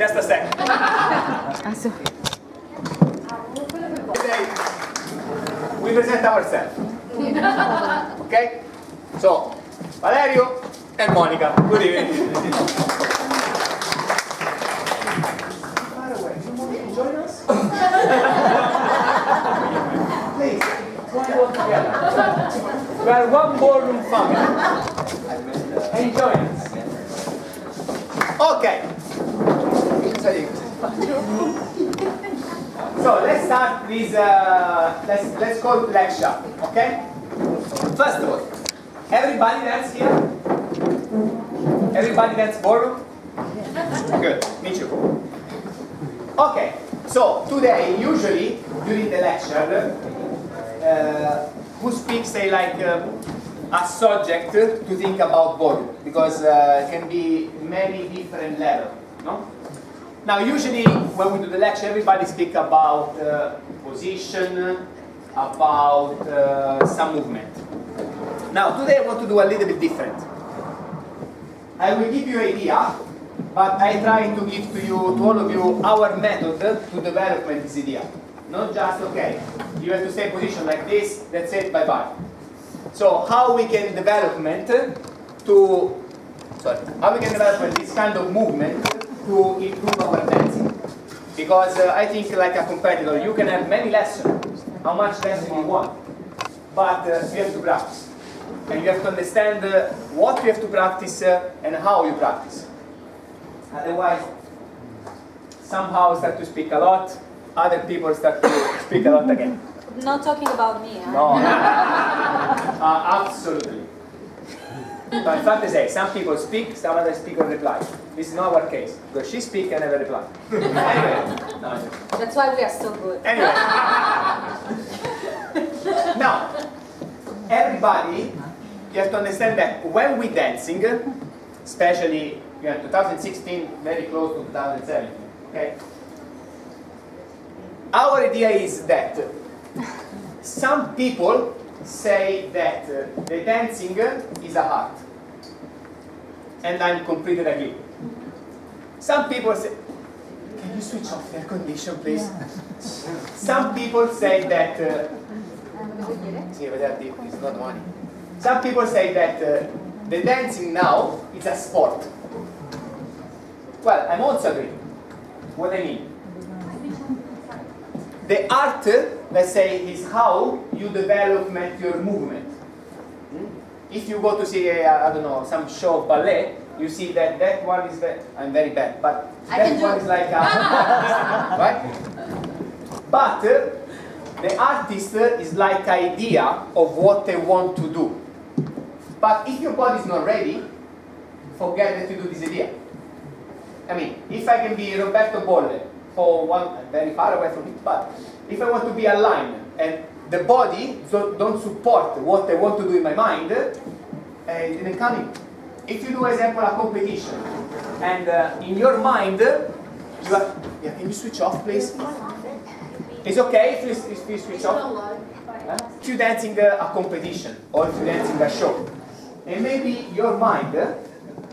just a second. Today, we present ourselves. Okay? So, Valerio and Monika. Good evening. By the way, do you want to join us? Please, join all together. We are one ballroom family. And join us. Okay. So let's start with let's go to lecture. Okay. First of all, everybody that's here. Everybody that's ballroom. Good. Me too. Okay. So today, usually during the lecture, who speaks say like a subject to think about ballroom, because it can be many different levels. No? Now, usually when we do the lecture, everybody speaks about position, about some movement. Now, today I want to do a little bit different. I will give you an idea, but I try to give to all of you, our method to develop this idea. Not just, okay, you have to stay in position like this, that's it, bye-bye. So, how we can develop this kind of movement to improve our dancing. Because I think like a competitor, you can have many lessons, how much lesson you want, but you have to practice. And you have to understand what you have to practice and how you practice. Otherwise, somehow start to speak a lot, other people start to speak a lot again. Not talking about me, huh? No, absolutely. But in fact, I say, some people speak, some other speakers reply. This is not our case, because she speaks and never reply. Anyway, no. That's why we are so good. Anyway. Now, everybody, you have to understand that when we dancing, especially 2016, very close to 2017, okay? Our idea is that some people say that the dancing is a art. And I'm completely agree. Some people say, can you switch off the air condition, please? Yeah. Some people say that, it's not money. Some people say that the dancing now is a sport. Well, I'm also agree. What I mean? The art, let's say, is how you develop your movement. If you go to see, I don't know, some show of ballet, you see that that one is I'm very bad, but that one is like right? But the artist is like idea of what they want to do. But if your body is not ready, forget that you do this idea. I mean, if I can be Roberto Bolle for one, very far away from it, but if I want to be aligned and the body don't support what I want to do in my mind, it didn't come in. If you do, example, a competition, and in your mind, you are, yeah, can you switch off, please? It's okay if you switch off. If you're dancing a competition, or if you're dancing a show, and maybe your mind,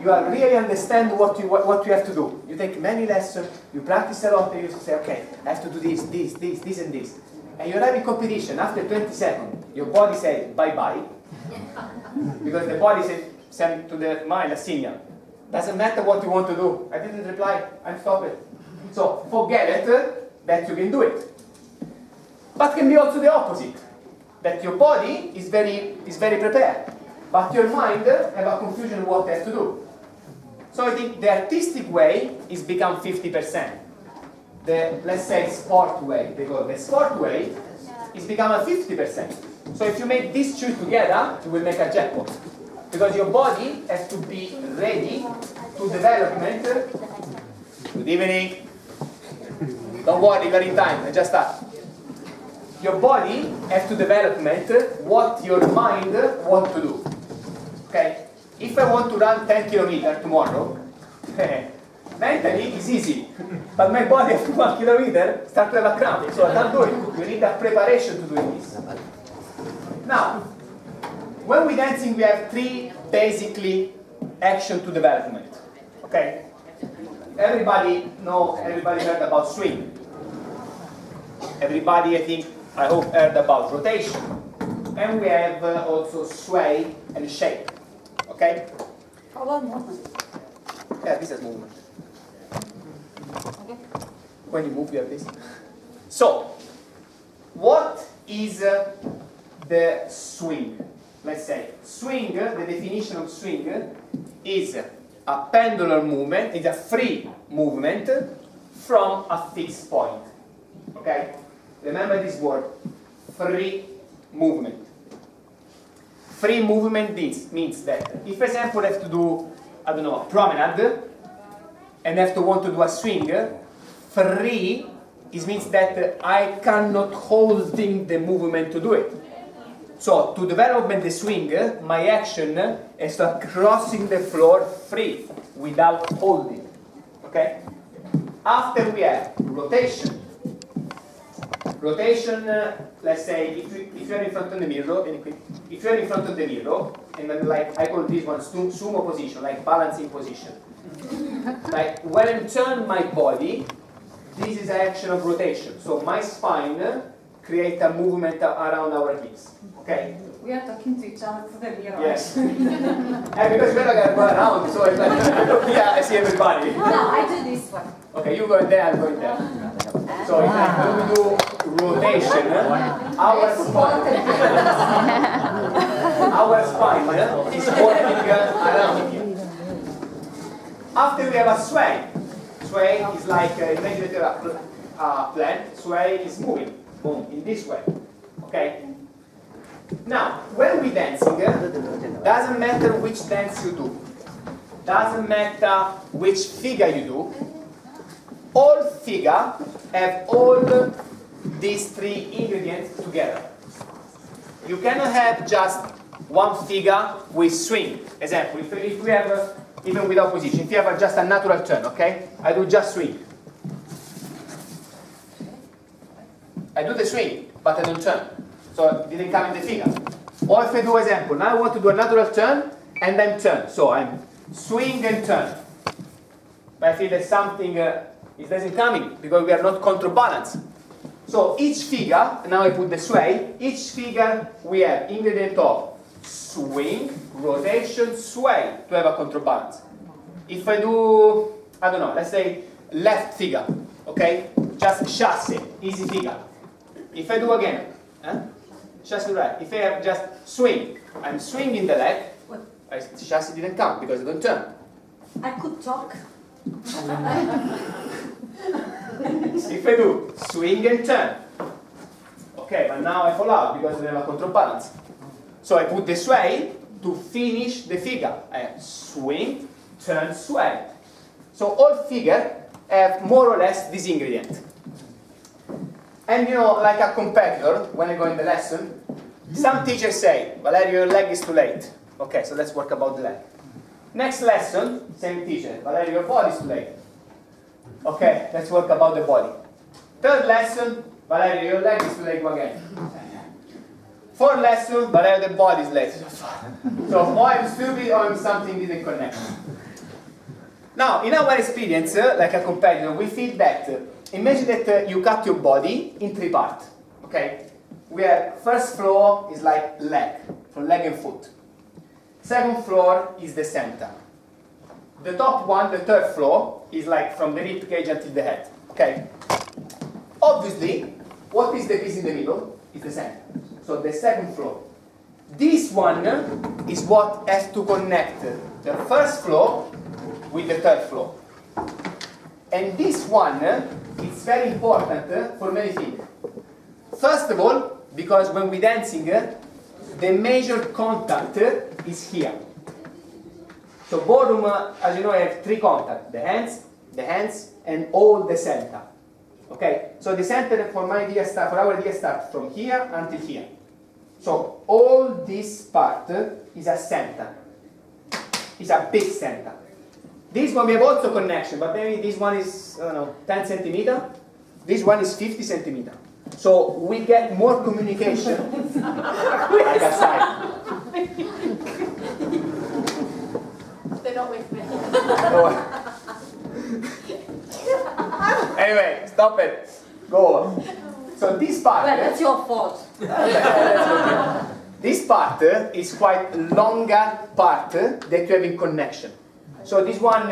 you are really understand what you have to do. You take many lessons, you practice a lot, and you say, okay, I have to do this, and this. And you're having competition, after 20 seconds, your body says bye-bye, because the body send to the mind a signal. Doesn't matter what you want to do. I didn't reply, I'm stopped. So forget it, that you can do it. But can be also the opposite, that your body is very prepared, but your mind have a confusion what they have to do. So I think the artistic way is become 50%. The, let's say, sport way, because the sport way is become a 50%. So if you make these two together, you will make a jackpot. Because your body has to be ready to development. Good evening. Don't worry, you're in time, I just start. Your body has to development what your mind wants to do. Okay? If I want to run 10 kilometers tomorrow, mentally it's easy. But my body after 1 kilometer starts to have a cramp, so I can't do it. You need a preparation to do this. Now, when we're dancing, we have three basically action to development. Okay? everybody heard about swing. Everybody, I hope, heard about rotation. And we have also sway and shake. Okay? How about movement? Yeah, this is movement. Okay. When you move, you have this. So, what is the swing? Let's say, swing, the definition of swing is a pendular movement, it's a free movement from a fixed point. Okay? Remember this word, free movement. Free movement means that if, for example, I have to do, I don't know, a promenade, and have to want to do a swing, free, it means that I cannot holding the movement to do it. So, to develop the swing, my action is to crossing the floor free, without holding. Okay? After we have rotation. Rotation, let's say, if you're in front of the mirror, and then like, I call this one sumo position, like balancing position. Like, when I turn my body, this is the action of rotation. So my spine creates a movement around our hips. Okay? We are talking to each other for the mirror. Yes. And because we're not going to go around, so it's like, yeah, I see everybody. No, I do this one. Okay, you go there, I'm going there. So it's like when we do rotation, our spine is working around here. After we have a sway. Sway is like, imagine a plant, sway is moving, boom, in this way. Okay? Now, when we dancing, doesn't matter which dance you do, doesn't matter which figure you do, all figure have all these three ingredients together. You cannot have just one figure with swing. Example, if we have, even without position, if you have just a natural turn, okay? I do just swing. I do the swing, but I don't turn. So it didn't come in the figure. Or if I do example, now I want to do a natural turn, and then turn. So I'm swing and turn. But I feel that something it doesn't come in, because we are not counterbalanced. So each figure, now I put the sway, each figure we have ingredient of swing, rotation, sway to have a counterbalance. If I do, I don't know, let's say left figure, okay? Just chassis, easy figure. If I do again, chassis right. If I have just swing, I'm swinging the leg, chassis didn't count because I don't turn. I could talk. If I do swing and turn, okay, but now I fall out because I have a counterbalance. So I put the sway to finish the figure. I have swing, turn, sway. So all figures have more or less this ingredient. And you know, like a competitor, when I go in the lesson, some teachers say, Valerio, your leg is too late. Okay, so let's work about the leg. Next lesson, same teacher, Valerio, your body is too late. Okay, let's work about the body. Third lesson, Valerio, your leg is too late again. Fourth lesson, Valerio, the body is late. So, or I'm stupid or something didn't connect. Now, in our experience, like a competitor, we feel that, imagine that you cut your body in three parts. Okay? Where first floor is like leg, from leg and foot. Second floor is the center. The top one, the third floor, is like from the rib cage until the head. Okay? Obviously, what is the piece in the middle? Is the center. So the second floor. This one is what has to connect the first floor with the third floor. And this one is very important for many things. First of all, because when we're dancing, the major contact is here. So ballroom, as you know, I have three contacts: the hands, and all the center. Okay. So the center for our idea starts from here until here. So all this part is a center. It's a big center. This one we have also connection, but maybe this one is, I don't know, 10 centimeter. This one is 50 centimeter. So we get more communication like a side. They're not with me. Anyway, stop it. Go on. So this part. Well, that's your fault. This part is quite longer part that you have in connection. So this one,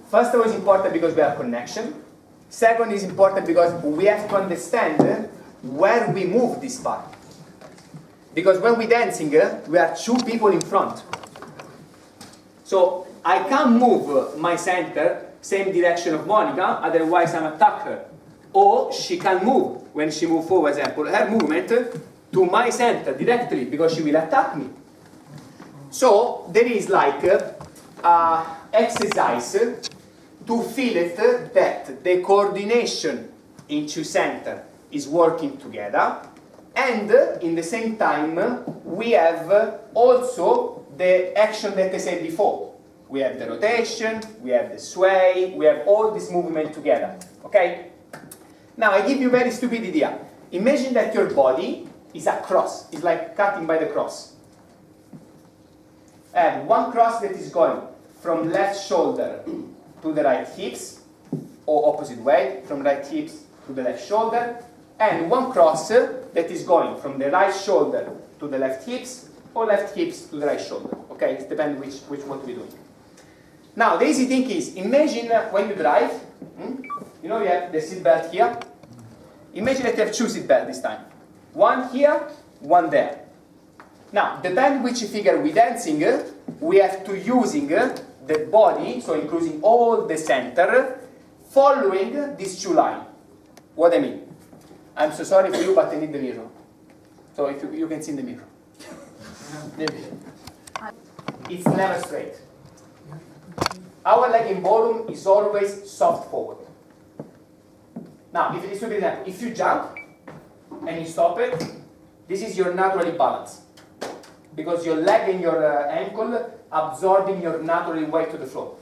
first of all, is important because we have connection. Second is important because we have to understand where we move this part. Because when we're dancing, we are two people in front. So I can't move my center same direction of Monika, otherwise I'm attack her. Or she can move, when she moves forward, for example, her movement to my center directly, because she will attack me. So there is like exercise to feel it that the coordination into center is working together, and in the same time we have also the action that I said before. We have the rotation, we have the sway, we have all this movement together. Okay? Now I give you a very stupid idea. Imagine that your body is a cross, it's like cutting by the cross. And one cross that is going from left shoulder to the right hips, or opposite way, from right hips to the left shoulder, and one cross that is going from the right shoulder to the left hips, or left hips to the right shoulder. Okay, it depends which what we're doing. Now the easy thing is, imagine when you drive, you know you have the seat belt here. Imagine that you have two seat belts this time. One here, one there. Now, depending which figure we're dancing, we have to using the body, so including all the center, following these two lines. What I mean? I'm so sorry for you, but I need the mirror. So if you can see in the mirror. It's never straight. Our leg in ballroom is always soft forward. Now, if it is to be example, if you jump and you stop it, this is your naturally balance. Because your leg and your ankle absorbing your natural weight to the floor.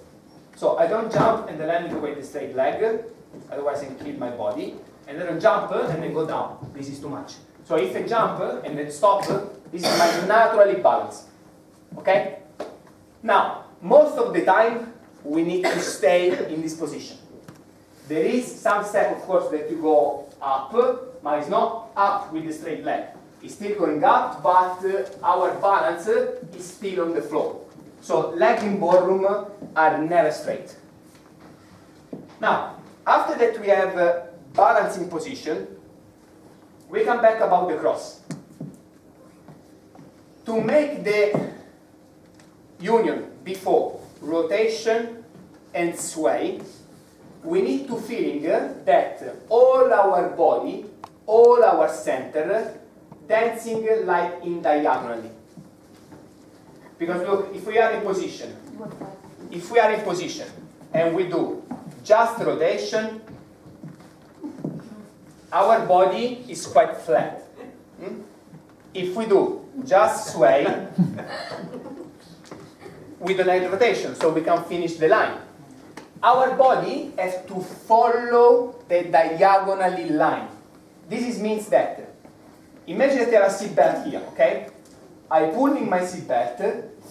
So I don't jump and then land with the straight leg, otherwise I can kill my body. And then I jump and then go down. This is too much. So if I jump and then stop, this is my naturally balance. Okay? Now, most of the time, we need to stay in this position. There is some step, of course, that you go up, but it's not up with the straight leg. It's still going up, but our balance is still on the floor. So leg in ballroom are never straight. Now, after that we have balancing position, we come back about the cross. To make the union before rotation and sway, we need to feeling that all our body, all our center, dancing like in diagonally. Because look, if we are in position, and we do just rotation, our body is quite flat. If we do just sway, we don't have rotation, so we can finish the line. Our body has to follow the diagonally line. This means that, imagine that there is a seat belt here, okay? I pull in my seat belt,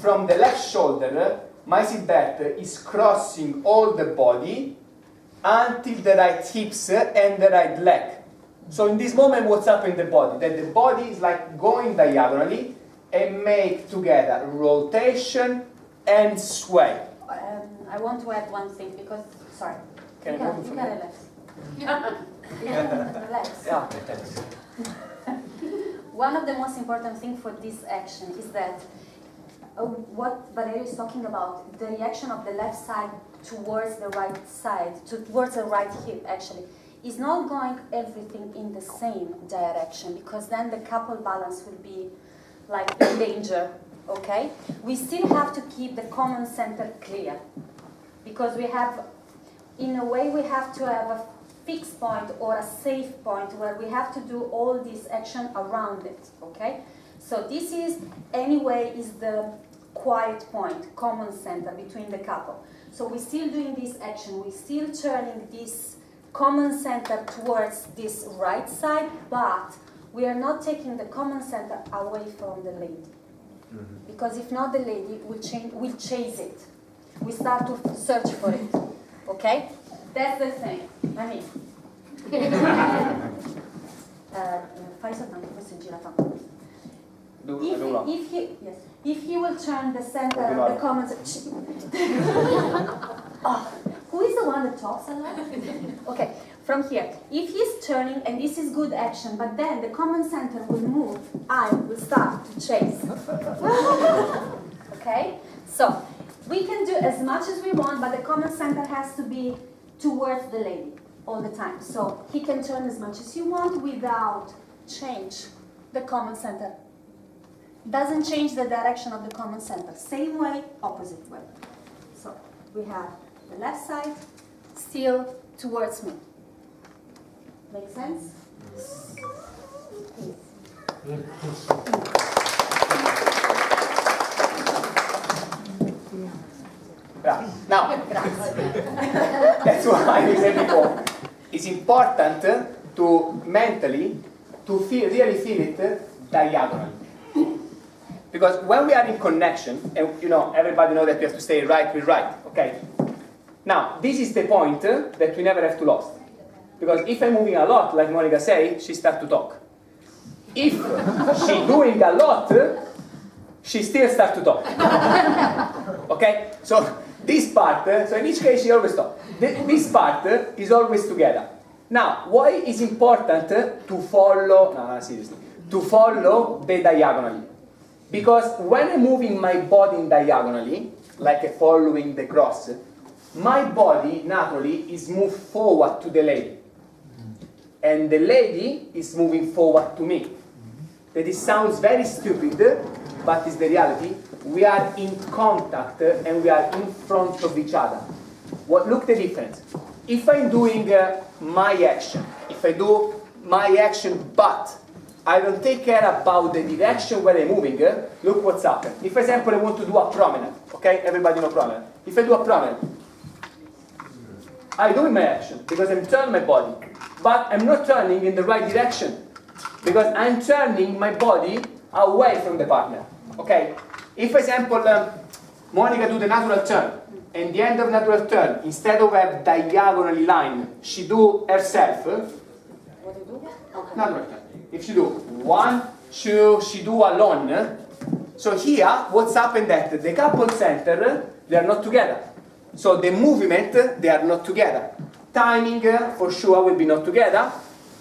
from the left shoulder, my seat belt is crossing all the body until the right hips and the right leg. So in this moment, what's happening in the body? That the body is like going diagonally and make together rotation and sway. I want to add one thing because, sorry. Can you can relax. Relax. Yeah. One of the most important things for this action is that what Valerio is talking about, the reaction of the left side towards the right side, towards the right hip actually, is not going everything in the same direction, because then the couple balance will be like in danger, okay? We still have to keep the common center clear, because we have, in a way, we have to have a fixed point or a safe point where we have to do all this action around it, okay? So this is, anyway, is the quiet point, common center between the couple. So we're still doing this action, we're still turning this common center towards this right side, but we are not taking the common center away from the lady. Because if not, the lady will chase it. We start to search for it, okay? That's the thing. I mean. Fai soltanto questo gira tanto. If he will turn the center of the comments. Oh, who is the one that talks a lot? Okay, from here. If he's turning, and this is good action, but then the common center will move, I will start to chase. Okay? So, we can do as much as we want, but the common center has to be towards the lady all the time. So, he can turn as much as you want without change the common center. Doesn't change the direction of the common center. Same way, opposite way. So, we have the left side still towards me. Make sense? Now, that's why I said before, it's important to mentally, really feel it diagonally. Because when we are in connection, and everybody knows that we have to stay right with right, okay? Now, this is the point that we never have to lose. Because if I'm moving a lot, like Monika says, she starts to talk. If she's doing a lot, she still starts to talk. Okay? So this part, so in each case she always talks. This part is always together. Now, why is important to follow, seriously, to follow the diagonally? Because when I'm moving my body diagonally, like following the cross, my body naturally is moved forward to the lady. And the lady is moving forward to me. That it sounds very stupid, but it's the reality. We are in contact and we are in front of each other. Look the difference. If I'm doing my action, if I do my action but I don't take care about the direction where I'm moving, look what's happened. If, for example, I want to do a promenade, okay? Everybody know promenade. If I do a promenade, I do my action because I'm turning my body, but I'm not turning in the right direction because I'm turning my body away from the partner, okay? If, for example, Monika do the natural turn, and the end of natural turn, instead of a diagonally line, she do herself, What do you do? natural turn. If she do 1, 2, she do alone. So here, what's happened that the couple center, they are not together. So the movement, they are not together. Timing, for sure, will be not together.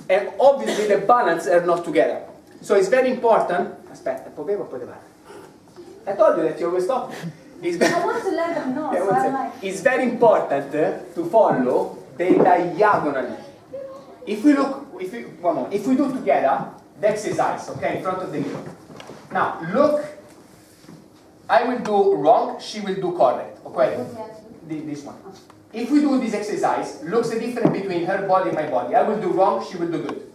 And obviously the balance are not together. So it's very important. Aspetta, potevo poi levare. I told you that you always stop. I want to let them know, so I'm like... It's very important to follow the diagonally. If we do together the exercise, okay, in front of the mirror. Now, look, I will do wrong, she will do correct, okay? This one. If we do this exercise, looks the difference between her body and my body. I will do wrong, she will do good.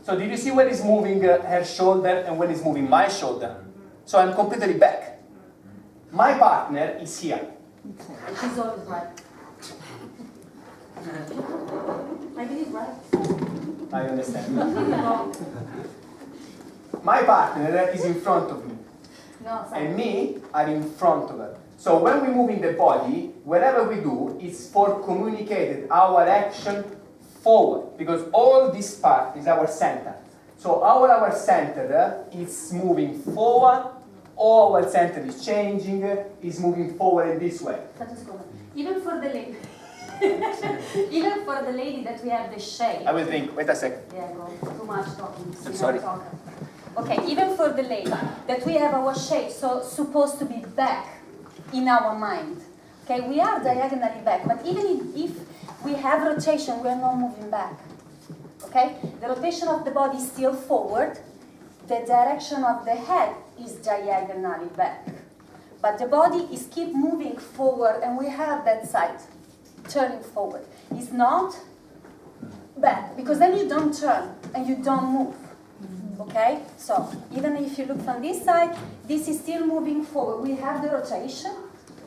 So did you see when it's moving her shoulder and when it's moving my shoulder? So I'm completely back. My partner is here. And she's always right. I believe right. I understand. My partner is in front of me. No, sorry. And me are in front of her. So when we move in the body, whatever we do, it's for communicated our action forward. Because all this part is our center. So our center is moving forward, or our center is changing, is moving forward in this way. Even for the lady. Even for the lady that we have the shape. I will think, wait a sec. Yeah, go. Too much talking. I'm sorry. Okay, even for the lady that we have our shape, so supposed to be back in our mind. Okay, we are diagonally back, but even if we have rotation, we are not moving back. Okay, the rotation of the body is still forward. The direction of the head is diagonally back, but the body is keep moving forward, and we have that side turning forward. It's not back, because then you don't turn and you don't move. Okay, so even if you look from this side, this is still moving forward. We have the rotation.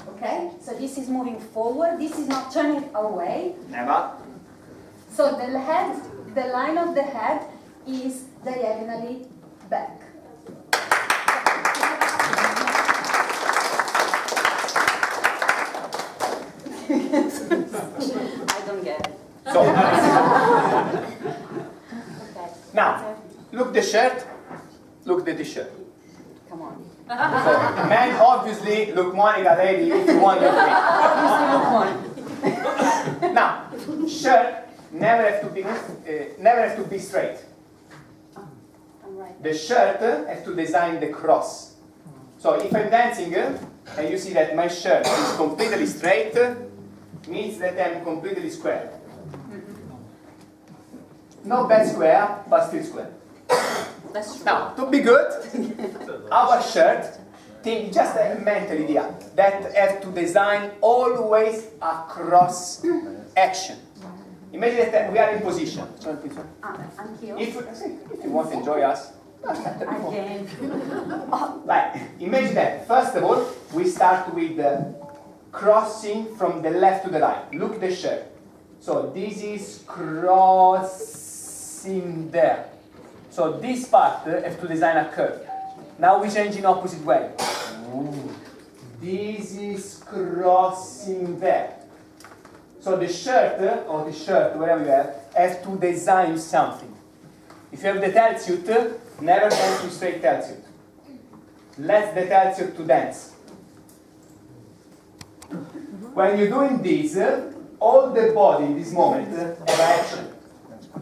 Okay, so this is moving forward. This is not turning away. Never. So the head, the line of the head is diagonally back. I don't get it. So, Okay. now, look the shirt, look the t-shirt. Come on. So, men obviously look Monika, lady, if you want your thing. Obviously, look one. Now, shirt never have to be straight. I'm right. The shirt has to design the cross. So if I'm dancing and you see that my shirt is completely straight, means that I'm completely square. Not bad square, but still square. That's true. Now, to be good, our shirt, think just a mental idea, that have to design always a cross action. Imagine that we are in position. I'm here. If you want to enjoy us, Again. like, imagine that, first of all, we start with crossing from the left to the right. Look the shirt. So this is crossing there. So this part have to design a curve. Now we change in opposite way. Ooh. This is crossing there. So the shirt, or the shirt, whatever you have to design something. If you have the tail suit, never dance with straight tail suit. Let the tail suit to dance. When you're doing this, all the body in this moment have action.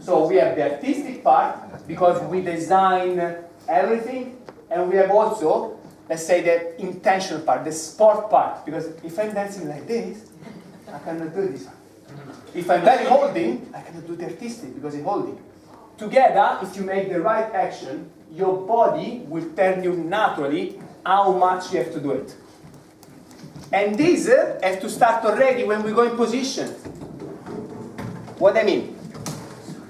So we have the artistic part, because we design everything, and we have also, let's say, the intentional part, the sport part, because if I'm dancing like this, I cannot do this one. If I'm very holding, I cannot do the artistic, because it's holding. Together, if you make the right action, your body will tell you naturally how much you have to do it. And this has to start already when we go in position. What I mean?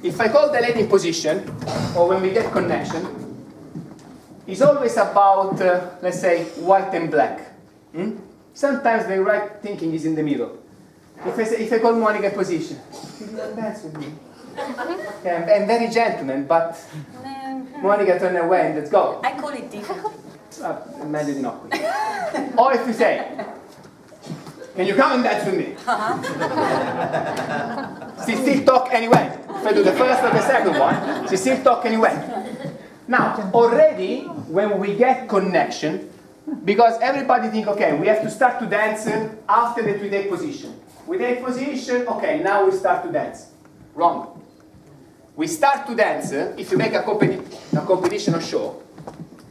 If I call the lady in position, or when we get connection, it's always about, let's say, white and black. Sometimes the right thinking is in the middle. If I call Monika in position, you don't dance with me. Okay, I'm very gentleman, but Monika turn away and let's go. I call it differently. Imagine not. Or if you say, can you come and dance with me? She still talk anyway. If I do the first or the second one, she still talk anyway. Now, already, when we get connection, because everybody think, okay, we have to start to dance after that we take position. We take position, okay, now we start to dance. Wrong. We start to dance, if you make a competition or show,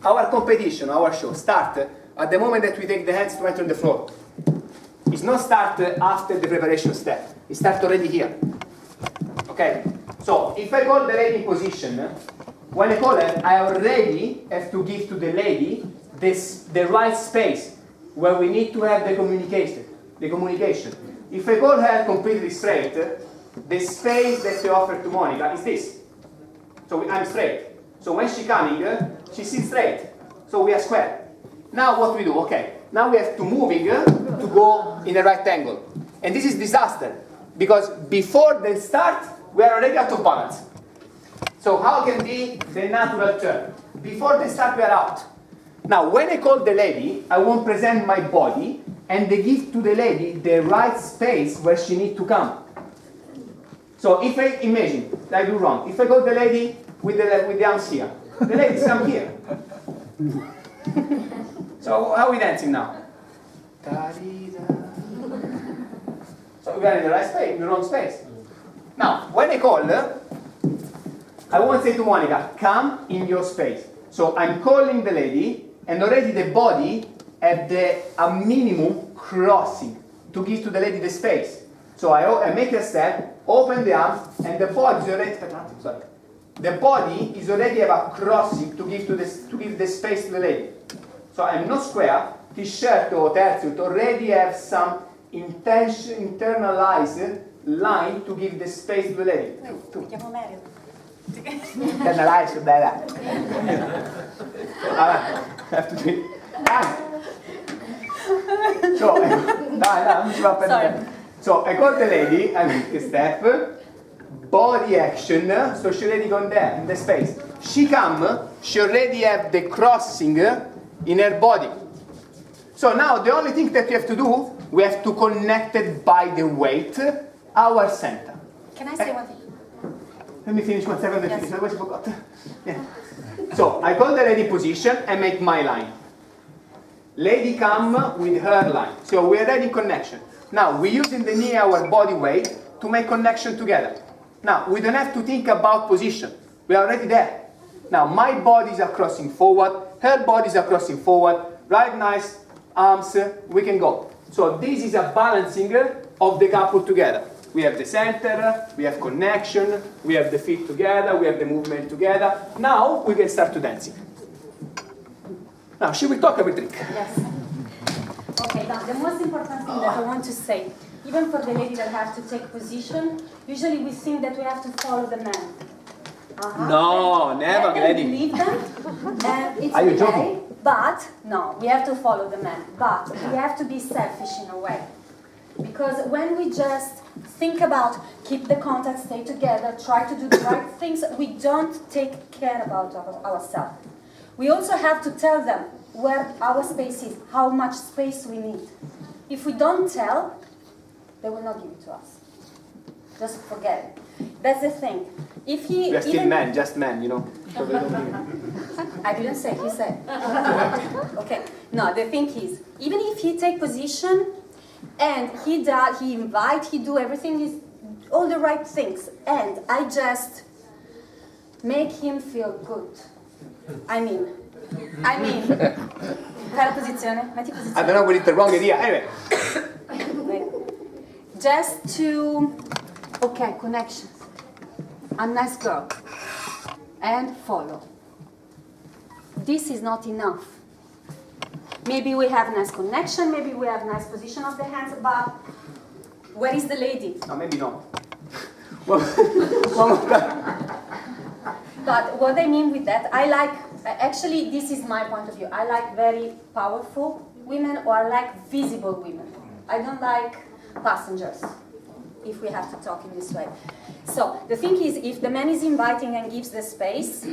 our competition, our show, start at the moment that we take the hands to enter the floor. It's not start after the preparation step. It starts already here. Okay? So, if I call the lady in position, when I call her, I already have to give to the lady the right space where we need to have the communication. If I call her completely straight, the space that I offer to Monika is this. So I'm straight. So when she's coming, she sits straight. So we are square. Now what we do? Okay. Now we have to moving to go in the right angle. And this is disaster. Because before they start, we are already out of balance. So how can be the natural turn? Before they start, we are out. Now when I call the lady, I won't present my body and they give to the lady the right space where she needs to come. So if I imagine, I do wrong, if I call the lady with the arms here, the ladies come here. So how are we dancing now? So we are in the right space, in the wrong space. Now, when I call, I won't say to Monika, come in your space. So I'm calling the lady, and already the body have a minimum crossing to give to the lady the space. So I make a step, open the arms, and the body is already. Sorry. The body is already have a crossing to give the space to the lady. So I'm not square. T-shirt or tersuit already have some internalized line to give the space to the lady. Internalized, bella. Have to do it. So, non ci va per So I call the lady, I make a step, body action, so she already gone there, in the space. She come, she already have the crossing in her body. So So now the only thing that we have to do, we have to connect it by the weight, our center. Can I say one thing? Let me finish 1 second, Yes. finish, otherwise I forgot. Yeah. So I call the lady position and make my line. Lady come with her line. So we are already in connection. Now we're using the knee, our body weight, to make connection together. Now we don't have to think about position. We are already there. Now my bodies are crossing forward, her bodies are crossing forward, right, nice, arms, we can go. So this is a balancing of the couple together. We have the center, we have connection, we have the feet together, we have the movement together. Now we can start to dancing. Now she will talk, I will drink. Yes. Okay, now the most important thing that I want to say, even for the lady that has to take position, usually we think that we have to follow the man. No, never, Let them lady. believe them, and it's Are you okay. joking? But no, we have to follow the man. But we have to be selfish in a way, because when we just think about keep the contact, stay together, try to do the right things, we don't take care about ourselves. We also have to tell them where our space is, how much space we need. If we don't tell, they will not give it to us. Just forget it. That's the thing. If he We are still men, just men, you know. So they don't I didn't say, he said. Okay. No, the thing is, even if he take position and he invite, he do everything, is all the right things, and I just make him feel good. I mean, fai la posizione, metti posizione. I don't know, we did the wrong idea. Anyway. Just to, okay, connections. I'm a nice girl. And follow. This is not enough. Maybe we have nice connection, maybe we have nice position of the hands, but where is the lady? No, maybe not. One more time. But what I mean with that, I like, actually this is my point of view, I like very powerful women, or I like visible women. I don't like passengers, if we have to talk in this way. So the thing is, if the man is inviting and gives the space,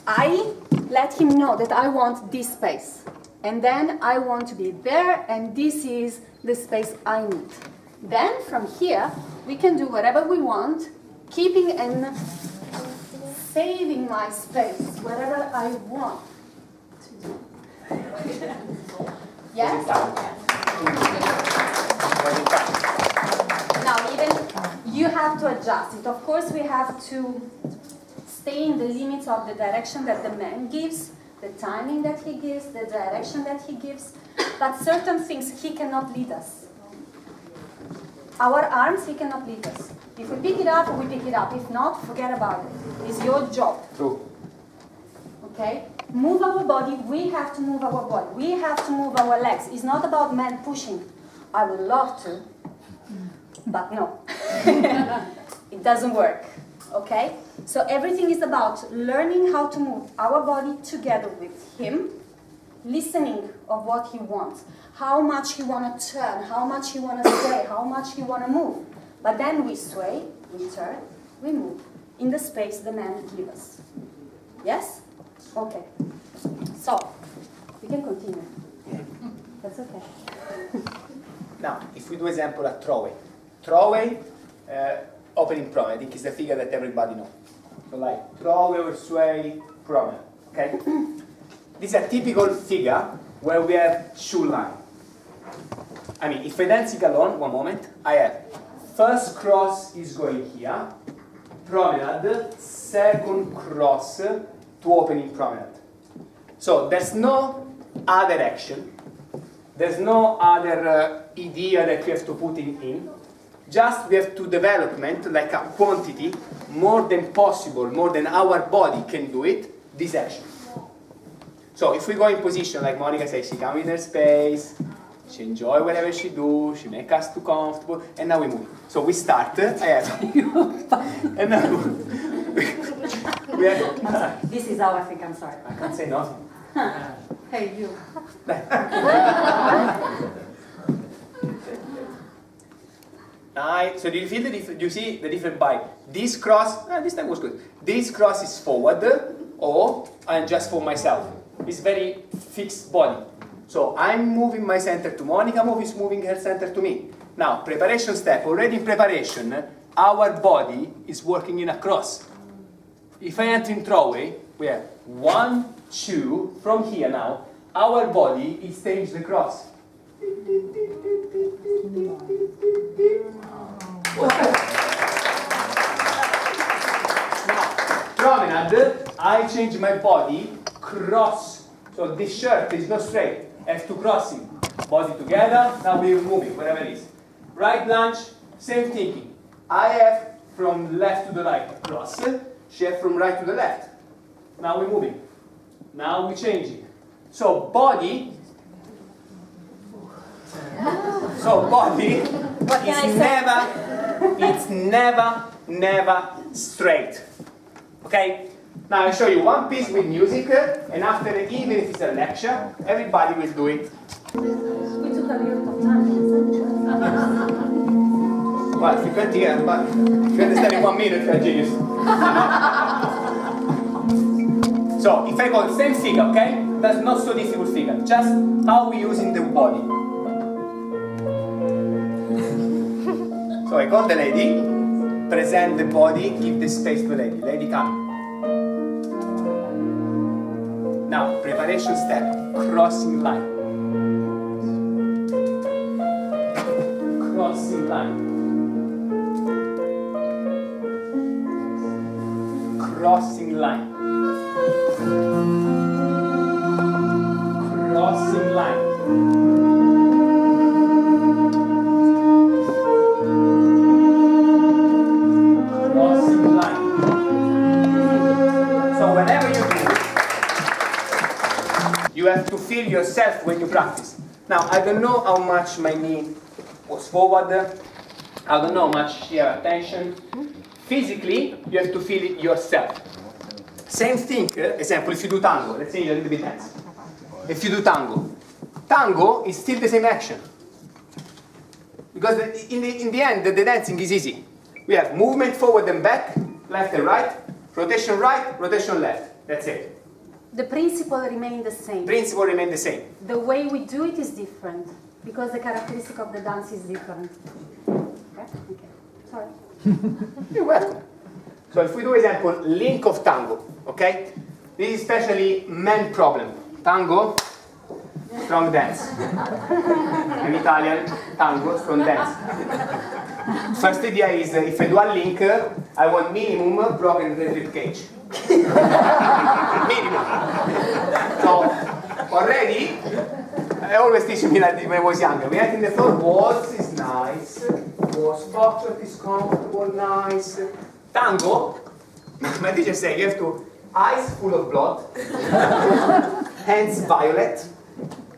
I let him know that I want this space. And then I want to be there, and this is the space I need. Then from here, we can do whatever we want, keeping and saving my space, whatever I want to do. Yes? Now, even you have to adjust it. Of course, we have to stay in the limits of the direction that the man gives, the timing that he gives, the direction that he gives, but certain things he cannot lead us. Our arms, he cannot lead us. If we pick it up, we pick it up. If not, forget about it. It's your job. True. Okay? Move our body, we have to move our body. We have to move our legs. It's not about men pushing. I would love to, but no. It doesn't work. Okay? So everything is about learning how to move our body together with him, listening of what he wants, how much he want to turn, how much he want to sway, how much he want to move. But then we sway, we turn, we move in the space the man gives us. Yes? Okay. So, we can continue. That's okay. Now, if we do example a throwaway. Throwaway, opening promenade, I think is the figure that everybody knows. So like throwaway or sway promenade, okay? This is a typical figure where we have shoe line. I mean, if I dancing alone, one moment, I have first cross is going here, promenade, second cross to opening promenade. So there's no other action, there's no other idea that we have to put in. Just we have to development, like a quantity, more than possible, more than our body can do it, this action. So if we go in position, like Monika says, she comes in her space, she enjoy whatever she do, she make us too comfortable, and now we move. So we start, I have, and now we have, This is how I think, I'm sorry. I can't say nothing. Hey, you. Nice. So do you feel the difference? Do you see the different bike? This cross, this time was good. This cross is forward, or I'm just for myself. It's very fixed body. So I'm moving my center to Monika, is moving her center to me. Now, preparation step. Already in preparation, our body is working in a cross. If I enter in throwaway, we have 1, 2, from here now, our body is staged the cross. Now, promenade, I change my body, cross. So this shirt is not straight, have to crossing. Body together, now we're moving, wherever it is. Right lunge, same thinking. I have from left to the right, cross. She has from right to the left. Now we're moving. Now we're changing. So body it's never straight. Okay? Now I'll show you one piece with music, and after, even if it's a lecture, everybody will do it. We took a lot of time. Well, if you can't hear, but if you understand in 1 minute, you're a genius. So, if I go the same figure, okay? That's not so difficult figure. Just how we're using the body. So I call the lady, present the body, give the space to the lady. Lady, come. Now, preparation step, crossing line. Crossing line. Crossing line. Crossing line. Crossing line. So whenever you do, you have to feel yourself when you practice. Now, I don't know how much my knee was forward. I don't know how much you have attention. Physically, you have to feel it yourself. Same thing, example, if you do tango, let's say you're a little bit tense. If you do tango, tango is still the same action. Because in the end, the dancing is easy. We have movement forward and back, left and right, rotation left. That's it. The principle remains the same. Principle remains the same. The way we do it is different, because the characteristic of the dance is different. Okay? Okay. Sorry. You're welcome. So if we do example, link of tango, okay? This is especially men problem. Tango, strong dance. I'm Italian, tango, strong dance. First idea is, if I do a link, I want minimum broken rib cage. Minimum. So, already, I always teach me like when I was younger. We had in the floor, waltz is nice, waltz foxtrot is comfortable, nice. Tango, my teacher said you have to, eyes full of blood, hands violet,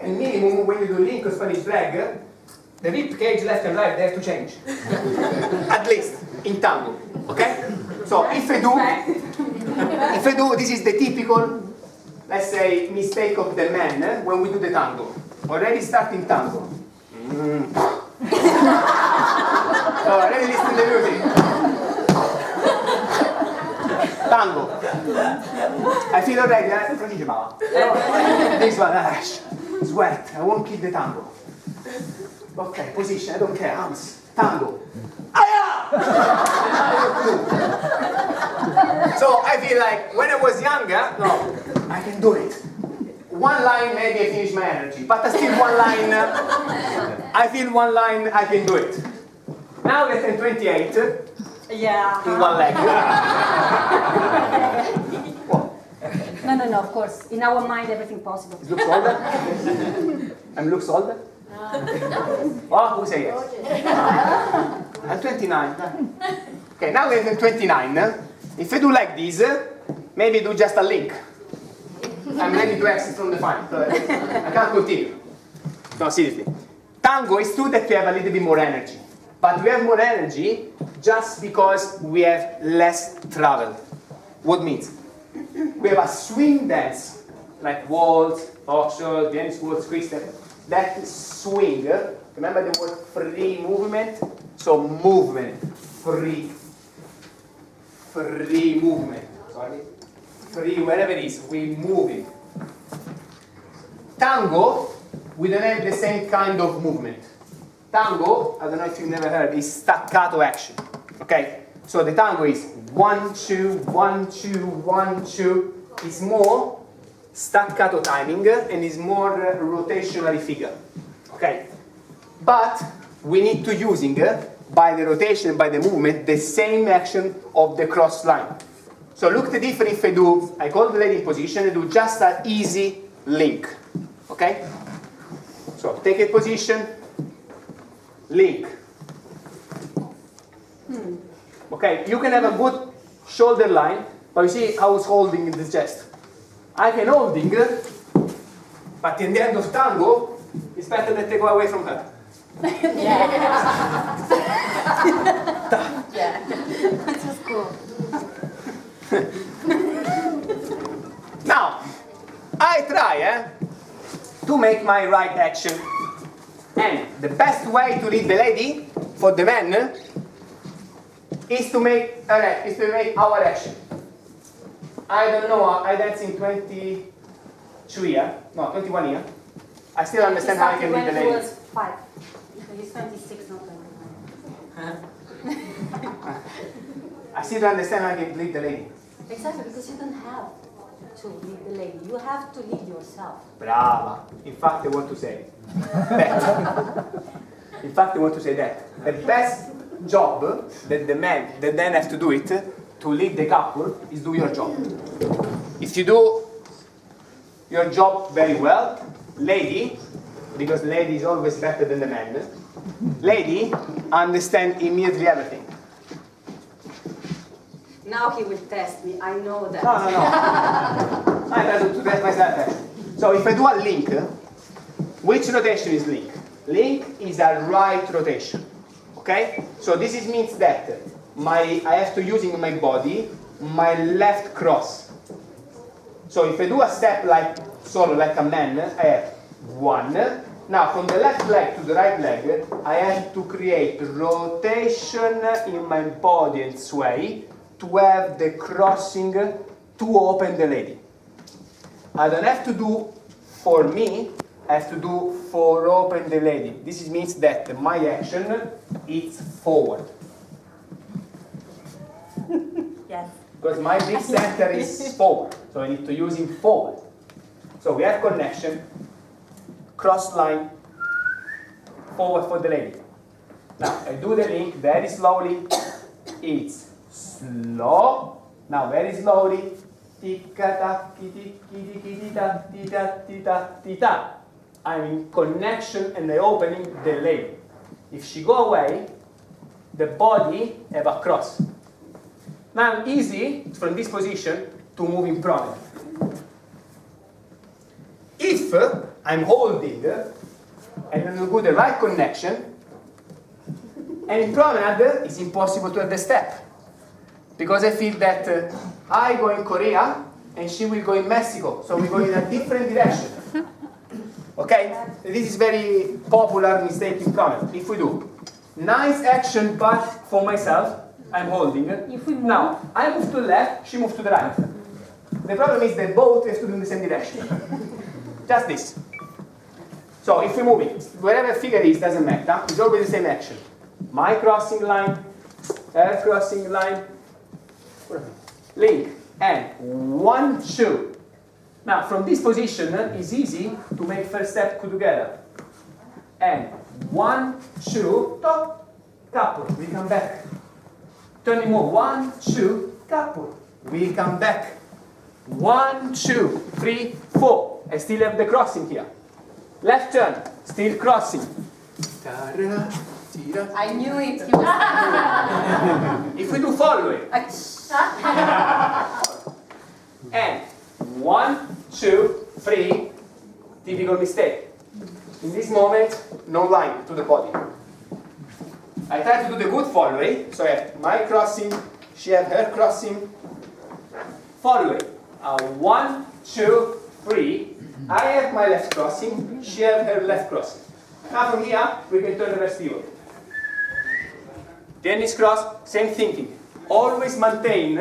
and minimum when you do link or Spanish leg, the rib cage left and right, they have to change. At least, in tango, okay? So if I do, this is the typical, let's say, mistake of the men when we do the tango. Already starting tango. So already listen to the music. Tango. I feel already, this one, sweat, I won't keep the tango. Okay, position, I don't care, arms, tango. So I feel like when I was younger, no, I can do it. One line, maybe I finish my energy, but I still one line, I feel one line, I can do it. Now that I'm 28, yeah. in one leg. No, of course. In our mind, everything possible. It looks older? I'm looks older? Oh, who say yes? I'm 29. Okay, now that I'm 29, if I do like this, maybe do just a link. I'm ready to exit from the fight. So I can't continue. No, seriously. Tango is true that we have a little bit more energy. But we have more energy just because we have less travel. What means? We have a swing dance, like waltz, foxtrot, Viennese waltz, Christian. That swing, remember the word free movement? So movement, free movement, sorry. Free, wherever it is, we moving. Tango we don't have the same kind of movement. Tango, I don't know if you've never heard, is staccato action. Okay? So the tango is 1, 2, 1, 2, 1, 2. It's more staccato timing and is more rotationary figure. Okay? But we need to using by the rotation, by the movement, the same action of the cross line. So look the difference if I hold the lady in position and do just an easy link. Okay? So take a position, link. Okay, you can have a good shoulder line, but you see how it's holding in the chest. I can holding, but in the end of tango, it's better that they go away from her. Yeah, that was cool. Now, I try to make my right action. And the best way to lead the lady for the man is to make our action. I don't know, I dance in 21 years. I still understand how I can lead the lady. He was 5. He's 26, not 29. I still don't understand how I can lead the lady. Exactly, because you don't have to lead the lady. You have to lead yourself. Brava. In fact, I want to say that. In fact, I want to say that. The best job that the man then has to do it to lead the couple is do your job. If you do your job very well, lady, because lady is always better than the man, lady understand immediately everything. Now he will test me, I know that. No. I try to test myself. So if I do a link, which rotation is link? Link is a right rotation. Okay? So this means that I have to using my body my left cross. So if I do a step like a man, I have 1. Now from the left leg to the right leg, I have to create rotation in my body and sway to have the crossing to open the lady. I don't have to do for me, I have to do for open the lady. This means that my action is forward. Yes. Because my big center is forward, so I need to use him forward. So we have connection, cross line, forward for the lady. Now I do the link very slowly. It's slow. Now very slowly. I'm in connection and I opening the lady. If she go away, the body have a cross. Now easy from this position to move in promenade. If I'm holding and I do the right connection, and in promenade it's impossible to have the step. Because I feel that I go in Korea and she will go in Mexico, so we go in a different direction. Okay? This is very popular mistake in promenade. If we do nice action but for myself, I'm holding. If we move. Now, I move to the left, she moves to the right. The problem is that both have to do in the same direction. Just this. So if we move it, wherever figure is, doesn't matter, it's always the same action. My crossing line, her crossing line, link, and 1, 2. Now from this position, it's easy to make first step together. And 1, 2, top, couple, we come back. Turning more, 1, 2, couple, we come back. 1, 2, 3, 4. I still have the crossing here. Left turn, still crossing. I knew it. He was If we do follow it. And 1, 2, 3, typical mistake. In this moment, no line to the body. I try to do the good following, so I have my crossing, she has her crossing. Following. 1, 2, 3. I have my left crossing, she has her left crossing. Now from here, we can turn the reverse pivot. Tennis cross, same thinking. Always maintain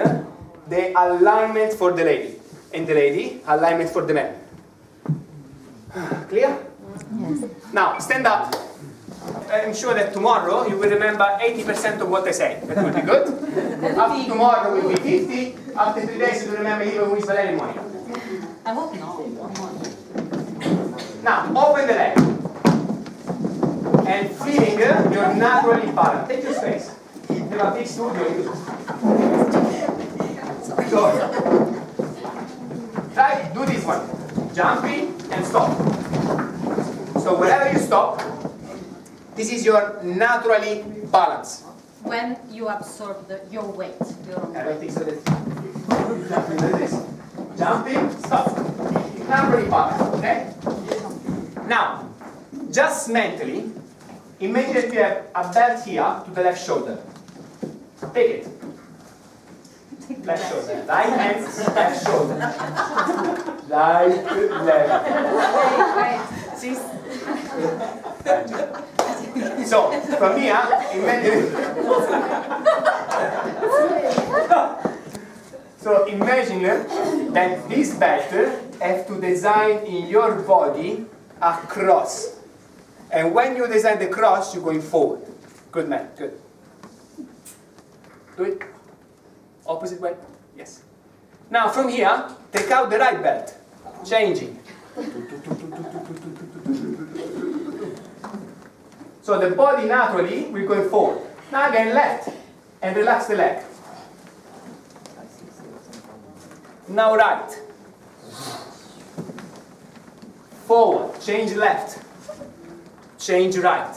the alignment for the lady. And the lady, alignment for the man. Clear? Yeah. Now, stand up. I'm sure that tomorrow you will remember 80% of what I say. That will be good. After tomorrow will be 50. After 3 days you will remember even who is Valerio and Monika. I hope not. Now, open the leg. And feeling you're naturally balanced. Take your space. Have a big studio. So, try, do this one. Jumping and stop. So wherever you stop, this is your naturally balance. When you absorb your weight. I don't think so. Jumping like this. Jumping, stop. Naturally balance, okay? Now, just mentally, imagine that you have a belt here to the left shoulder. Take it. Left shoulder. Right hand, left shoulder. Right, left. Wait. So, from here, imagine that this belt have to design in your body a cross. And when you design the cross, you're going forward. Good man, good. Do it. Opposite way. Yes. Now from here, take out the right belt. Changing. So the body naturally will go forward. Now again left. And relax the leg. Now right. Forward. Change left. Change right.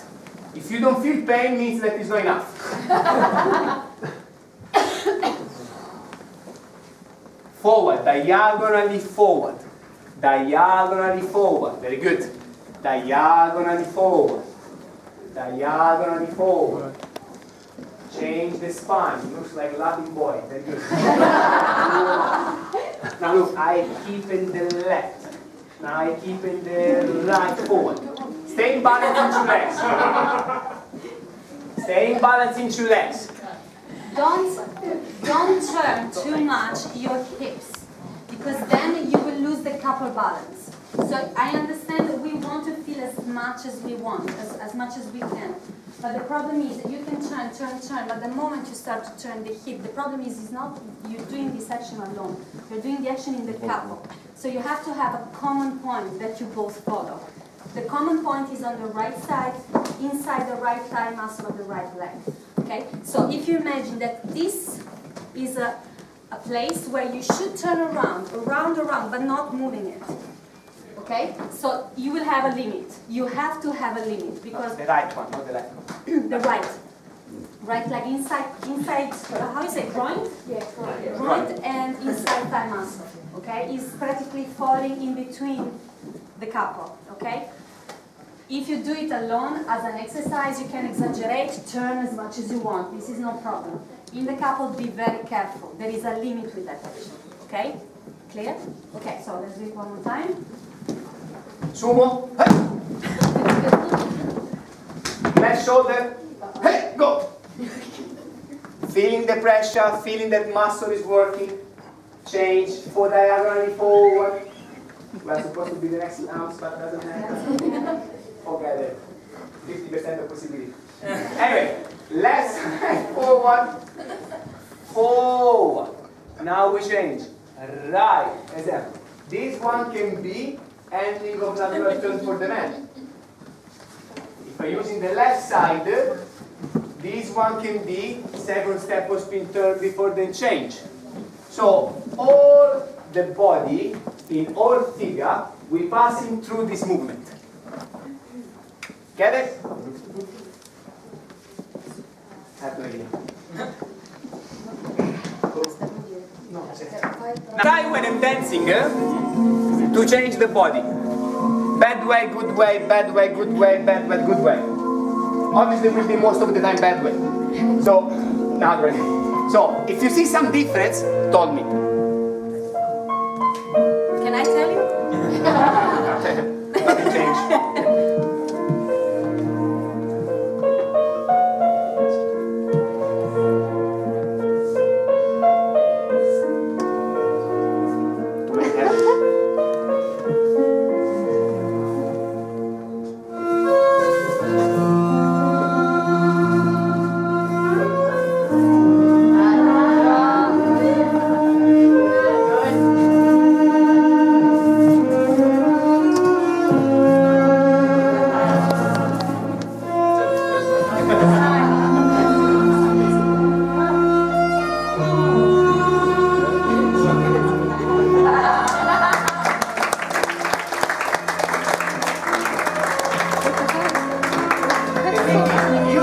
If you don't feel pain, means that it's not enough. Forward, diagonally forward. Diagonally forward. Very good. Diagonally forward. Diagonally forward. Change the spine. Looks like a Latin boy. Very good. Now look, I keep in the left. Now I keep in the right forward. Stay in balance in 2 legs. Stay in balance in 2 legs. Don't turn too much your hips, because then you will lose the couple balance. So I understand that we want to feel as much as we want, as much as we can. But the problem is that you can turn, but the moment you start to turn the hip, the problem is not you doing this action alone. You're doing the action in the couple. So you have to have a common point that you both follow. The common point is on the right side, inside the right thigh muscle of the right leg. Okay? So if you imagine that this is a place where you should turn around, but not moving it. Okay? So you will have a limit. You have to have a limit because the right one, not the left one. the right leg inside, how is it, groin? Yeah, groin and inside thigh muscle. Okay? Is practically falling in between the couple. Okay? If you do it alone as an exercise, you can exaggerate, turn as much as you want. This is no problem. In the couple, be very careful. There is a limit with that action. Okay? Clear? Okay, so let's do it one more time. Sumo. Hey. Left shoulder. Hey, go. Feeling the pressure, feeling that muscle is working. Change for diagonally forward. We're supposed to be the next arms, but doesn't matter. Forget it. 50% of possibility. Anyway, left side forward. Forward. Now we change. Right. Example. This one can be ending of lateral turn for the man. If I'm using the left side, this one can be second step of spin turn before then change. So all the body in all figure, we passing through this movement. Get it? Have no idea. Now try when I'm dancing to change the body. Bad way, good way, bad way, good way, bad way, good way. Obviously, it will be most of the time bad way. So, not really. So, if you see some difference, tell me. Can I tell you? Nothing changed. You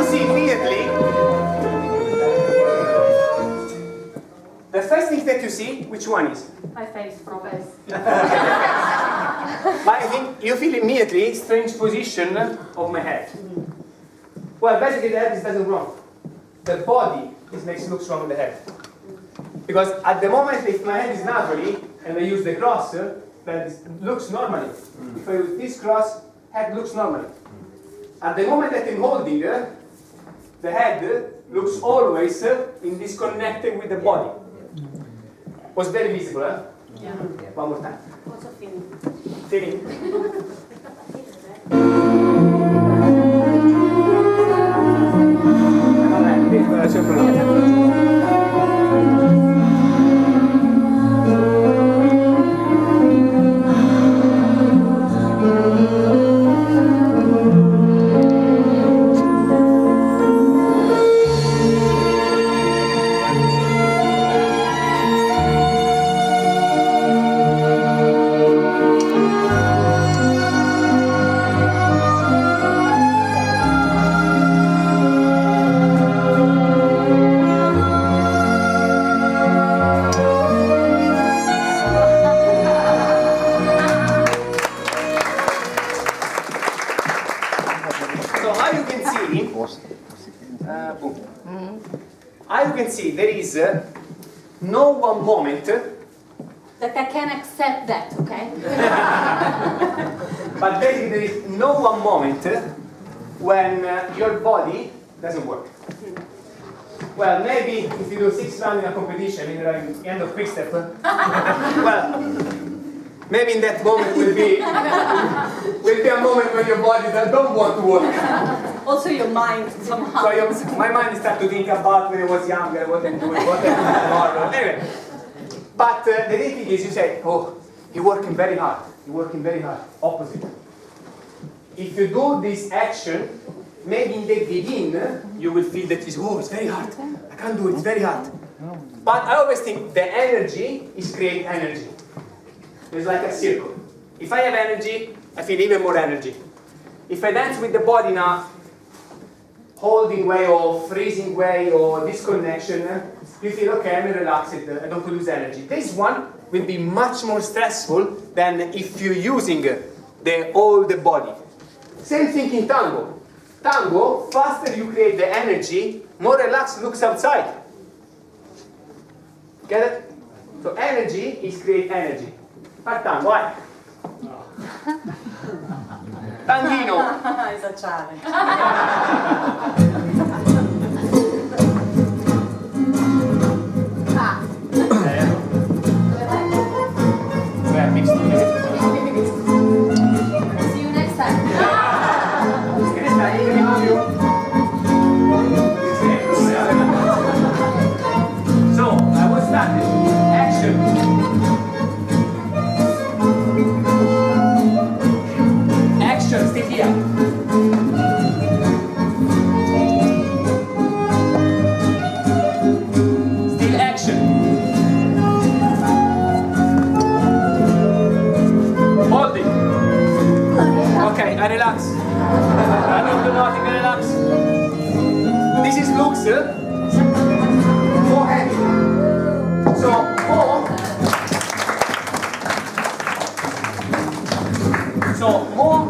see immediately the first thing that you see, which one is? My face, profess. But I think you feel immediately strange position of my head. Well, basically the head is doesn't wrong. The body is makes looks wrong in the head. Because at the moment, if my head is naturally and I use the cross, that looks normally. If I use this cross, head looks normally. At the moment that I'm holding, the head looks always disconnected with the body. Was very visible, eh? Yeah. One more time. Also feeling. Feeling? As you can see, there is no one moment that I can accept that, okay? but basically there is no one moment when your body doesn't work. Well, maybe if you do 6 rounds in a competition in the end of quick step, well, maybe in that moment will be a moment when your body don't want to work. Also your mind somehow. So my mind started to think about when I was younger, what I'm doing, what I'm doing tomorrow. Anyway, but the thing is, you say, oh, you're working very hard. You're working very hard. Opposite. If you do this action, maybe in the beginning, you will feel that it's very hard. I can't do it, it's very hard. But I always think the energy is create energy. It's like a circle. If I have energy, I feel even more energy. If I dance with the body in a holding way or freezing way or disconnection, you feel, okay, I'm relaxed, I don't lose energy. This one will be much more stressful than if you're using all the body. Same thing in tango. Tango, faster you create the energy, more relaxed looks outside. Get it? So energy is create energy. Partiamo, vai. Tanghino. It's a challenge. See you next time. So, I will start it. Action. Stay here. Still action. Hold it. Okay, I relax. I don't do nothing, I relax. This is looks more heavy. So, more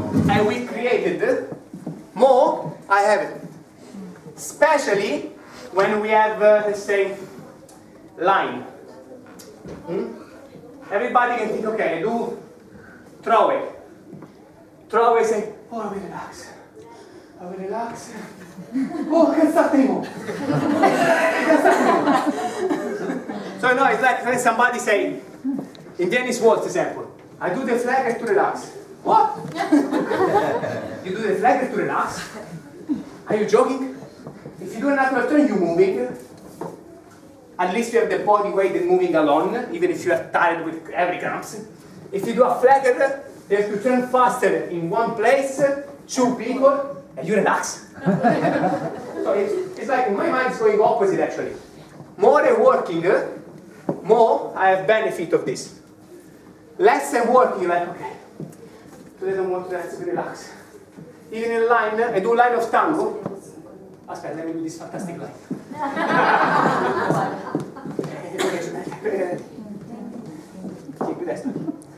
we created, more I have it. Especially when we have, let's say, line. Everybody can think, okay, do throw it. Throw it, say, oh, I will relax. I will relax. Oh, can't start anymore. So, no, it's like when somebody say, in tennis waltz example, I do the flag to relax. What? You do the flag to relax? Are you joking? If you do a natural turn, you're moving. At least you have the body weight and moving along, even if you are tired with every cramps. If you do a flagger, you have to turn faster in one place, 2 people, and you relax. it's like my mind is going opposite actually. More I'm working, more I have benefit of this. Less I'm working, like, okay, today I don't want to relax. Even in line, I do line of tango. Aspetta, let me do this fantastic line.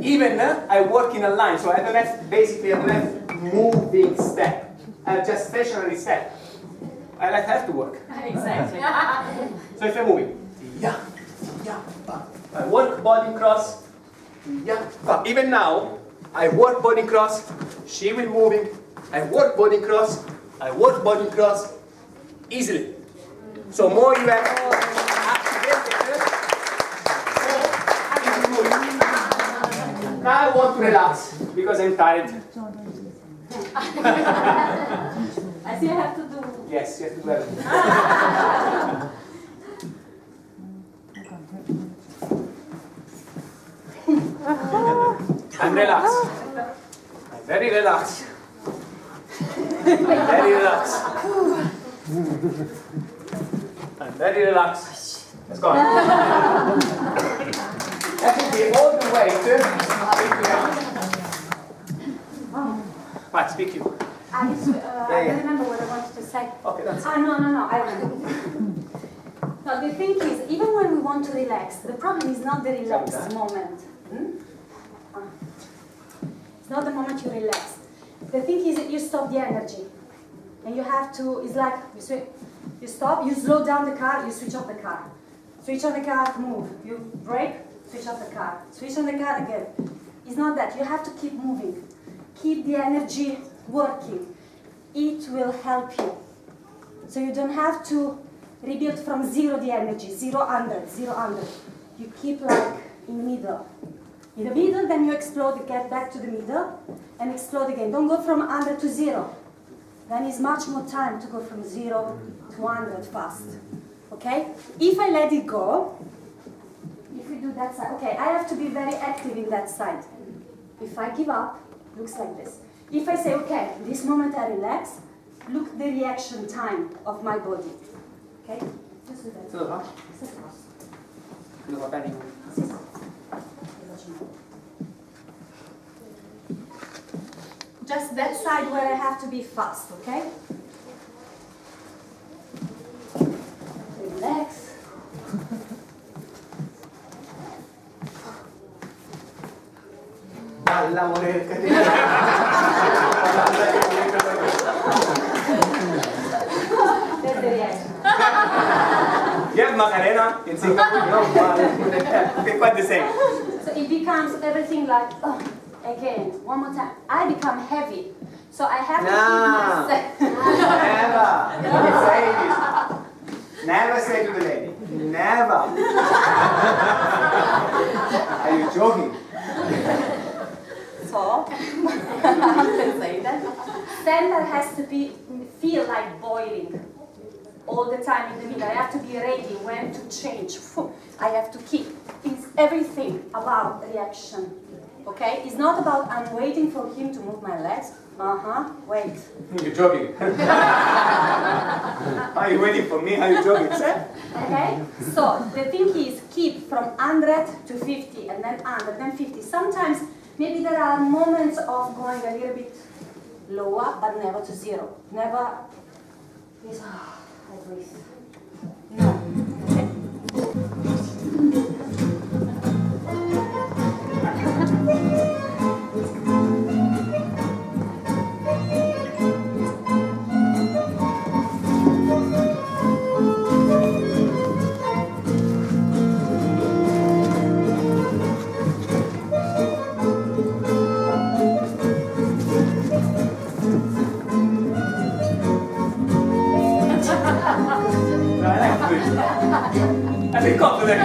Even I work in a line, so I don't have, basically I don't have moving step. I have just stationary step. I have to work. Exactly. So if I'm moving, I work body cross, even now, I work body cross, she will moving, I work body cross, easily. So more you have activated, now I want to relax because I'm tired. I see you have to do. Yes, you have to do everything. I'm relaxed. I'm very relaxed. Very relaxed. I'm very relaxed. Let's go on. That should be all the weight. Right, speak you. I don't remember what I wanted to say. Okay, that's it. No. I remember. No, the thing is, even when we want to relax, the problem is not the relaxed moment. It's not the moment you relax. The thing is that you stop the energy. And you have to, it's like, you stop, you slow down the car, you switch off the car. Switch on the car, move. You brake, switch off the car. Switch on the car again. It's not that. You have to keep moving. Keep the energy working. It will help you. So you don't have to rebuild from zero the energy, 0, 100, 0, 100. You keep like in the middle. In the middle, then you explode, get back to the middle, and explode again. Don't go from 100 to 0. Then it's much more time to go from 0 to 100 fast. Okay? If I let it go, if we do that side, okay, I have to be very active in that side. If I give up, looks like this. If I say, okay, this moment I relax, look the reaction time of my body. Okay? Just do that. Just that side where I have to be fast, okay? Relax. Balla Monika. That's the reaction. Yeah, Macarena in Singapore, no, they're quite the same. So it becomes everything like, again, one more time. I become heavy. So I have to keep myself. Never. Never say this. Never say to the lady. Never. Are you joking? So, I can say that. Center has to feel like boiling all the time in the middle. I have to be ready when to change. I have to keep. It's everything about reaction. Okay? It's not about I'm waiting for him to move my legs. Wait. You're joking. Are you waiting for me? Are you joking? Okay? So, the thing is keep from 100 to 50 and then 100, then 50. Sometimes, maybe there are moments of going a little bit lower, but never to 0. Never is, I breathe. No. I think confident.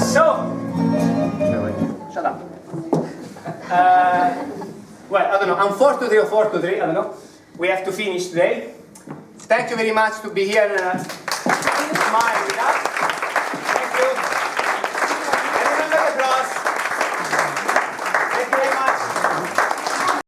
So, shut up. Well, I don't know. I'm 4 to 3 or 4 to 3. I don't know. We have to finish today. Thank you very much to be here and smile with us.